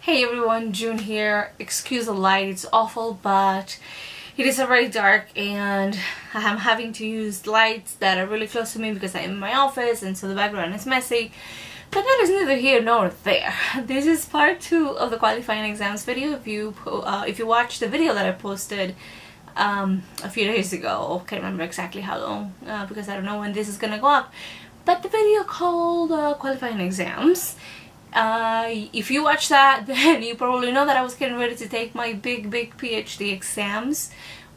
Hey everyone, June here. Excuse the light, it's awful, but it is already dark and I'm having to use lights that are really close to me because I'm in my office and so the background is messy. But that is neither here nor there. This is part 2 of the qualifying exams video. If you watched the video that I posted a few days ago, can't remember exactly how long because I don't know when this is gonna go up, but the video called qualifying exams. If you watch that, then you probably know that I was getting ready to take my big PhD exams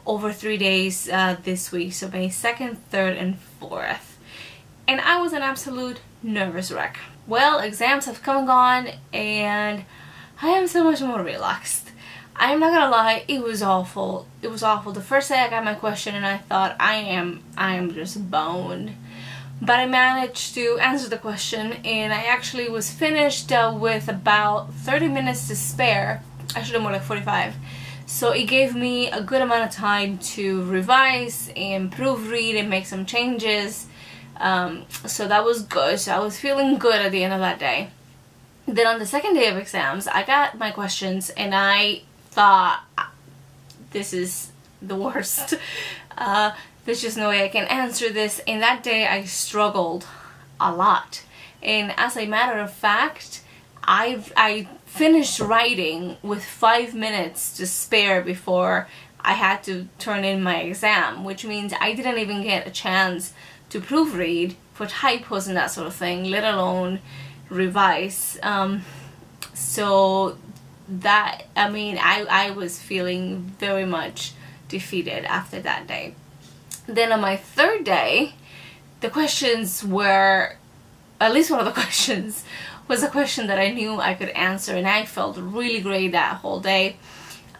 over 3 days this week, so May 2nd, 3rd and 4th, and I was an absolute nervous wreck. Well, exams have come and gone and I am so much more relaxed. I am not gonna lie, it was awful. It was awful. The first day I got my question and I thought I am just boned. But I managed to answer the question and I actually was finished with about 30 minutes to spare. Actually more like 45. So it gave me a good amount of time to revise and proofread and make some changes. So that was good. So I was feeling good at the end of that day. Then on the second day of exams, I got my questions and I thought, this is the worst. There's just no way I can answer this, and that day I struggled a lot. And as a matter of fact, I finished writing with 5 minutes to spare before I had to turn in my exam, which means I didn't even get a chance to proofread for typos and that sort of thing, let alone revise. So that, I mean, I was feeling very much defeated after that day. Then on my third day, the questions were, at least one of the questions was a question that I knew I could answer, and I felt really great that whole day.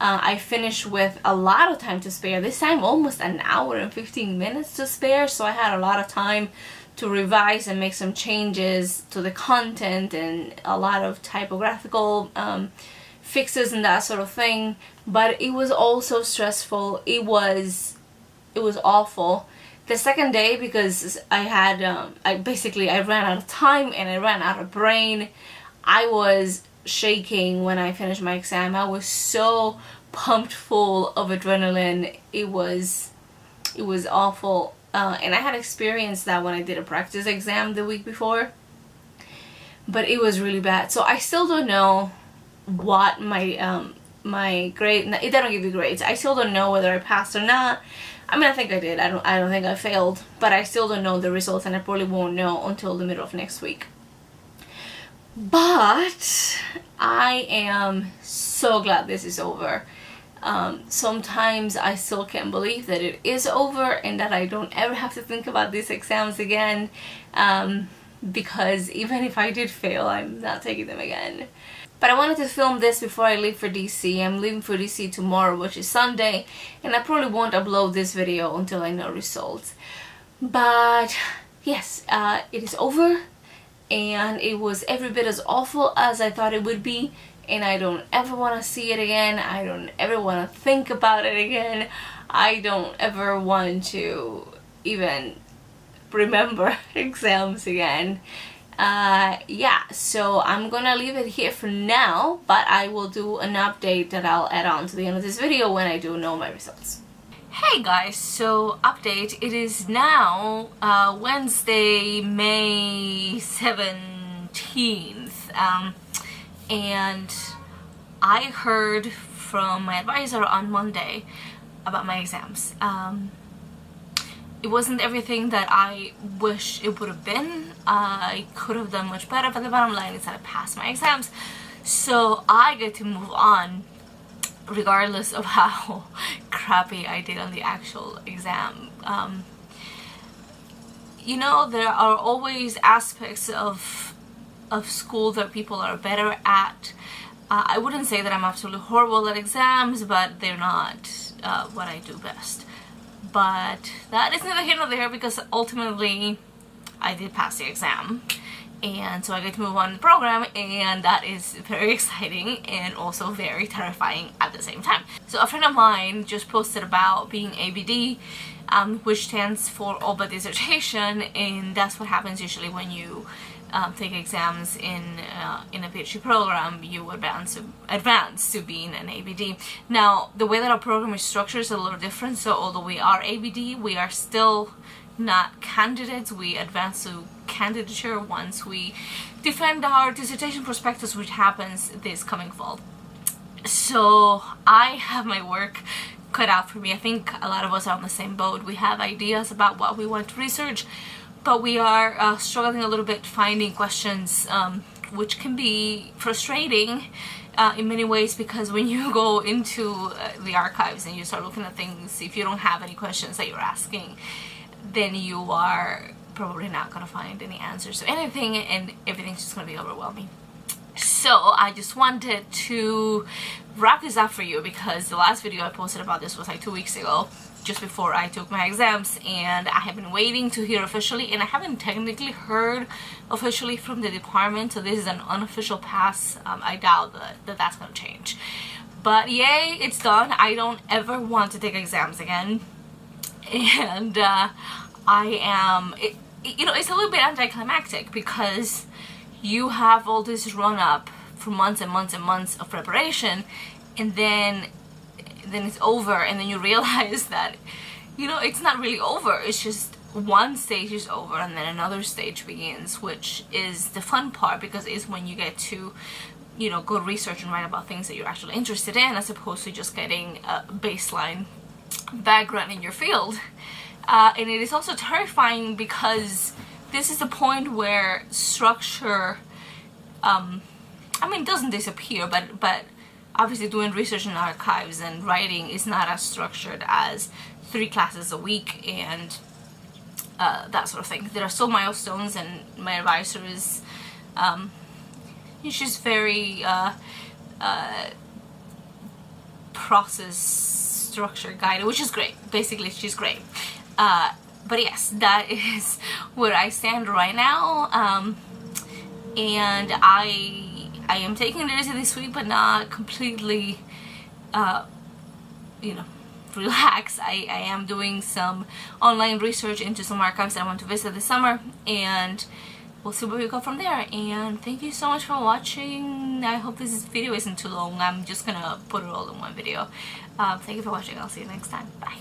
I finished with a lot of time to spare, this time almost an hour and 15 minutes to spare, so I had a lot of time to revise and make some changes to the content and a lot of typographical fixes and that sort of thing. But it was also stressful. It was awful. The second day, because I had I ran out of time and I ran out of brain. I was shaking when I finished my exam. I was so pumped full of adrenaline. It was awful, and I had experienced that when I did a practice exam the week before, but it was really bad. So I still don't know what my grade, they don't give you grades. I still don't know whether I passed or not. I mean, I think I did. I don't think I failed, but I still don't know the results, and I probably won't know until the middle of next week. But I am so glad this is over. Sometimes I still can't believe that it is over and that I don't ever have to think about these exams again, because even if I did fail, I'm not taking them again. But I wanted to film this before I leave for DC. I'm leaving for DC tomorrow, which is Sunday, and I probably won't upload this video until I know results. But yes, it is over, and it was every bit as awful as I thought it would be, and I don't ever want to see it again. I don't ever want to think about it again. I don't ever want to even remember exams again. Yeah, so I'm gonna leave it here for now, but I will do an update that I'll add on to the end of this video when I do know my results. Hey guys, so update, it is now Wednesday, May 17th, and I heard from my advisor on Monday about my exams. It wasn't everything that I wish it would have been. I could have done much better, but the bottom line is that I passed my exams. So I get to move on regardless of how crappy I did on the actual exam. You know, there are always aspects of school that people are better at. I wouldn't say that I'm absolutely horrible at exams, but they're not what I do best. But that is neither here nor there, because ultimately I did pass the exam, and so I get to move on to the program, and that is very exciting and also very terrifying at the same time. So a friend of mine just posted about being ABD, which stands for all but dissertation, and that's what happens usually when you take exams in a PhD program, you advance to being an ABD. Now, the way that our program is structured is a little different. So although we are ABD, we are still not candidates. We advance to candidature once we defend our dissertation prospectus, which happens this coming fall. So I have my work cut out for me. I think a lot of us are on the same boat. We have ideas about what we want to research, but we are struggling a little bit finding questions, which can be frustrating in many ways, because when you go into the archives and you start looking at things, if you don't have any questions that you're asking, then you are probably not going to find any answers to anything, and everything's just going to be overwhelming. So I just wanted to wrap this up for you, because the last video I posted about this was like 2 weeks ago, just before I took my exams, and I have been waiting to hear officially, and I haven't technically heard officially from the department, so this is an unofficial pass. I doubt that that's going to change, but yay, it's done. I don't ever want to take exams again, and I am, you know, it's a little bit anticlimactic, because you have all this run up for months and months and months of preparation, and then it's over, and then you realize that, you know, it's not really over. It's just one stage is over and then another stage begins, which is the fun part, because it's when you get to, you know, go research and write about things that you're actually interested in, as opposed to just getting a baseline background in your field. And it is also terrifying, because this is the point where structure, I mean, it doesn't disappear, but obviously doing research in archives and writing is not as structured as 3 classes a week and that sort of thing. There are still milestones, and my advisor is, she's very process structure guided, which is great. Basically, she's great. But yes, that is where I stand right now, and I am taking it easy this week, but not completely, you know, relax. I am doing some online research into some archives that I want to visit this summer, and we'll see where we go from there. And thank you so much for watching. I hope this video isn't too long. I'm just gonna put it all in one video. Thank you for watching. I'll see you next time. Bye.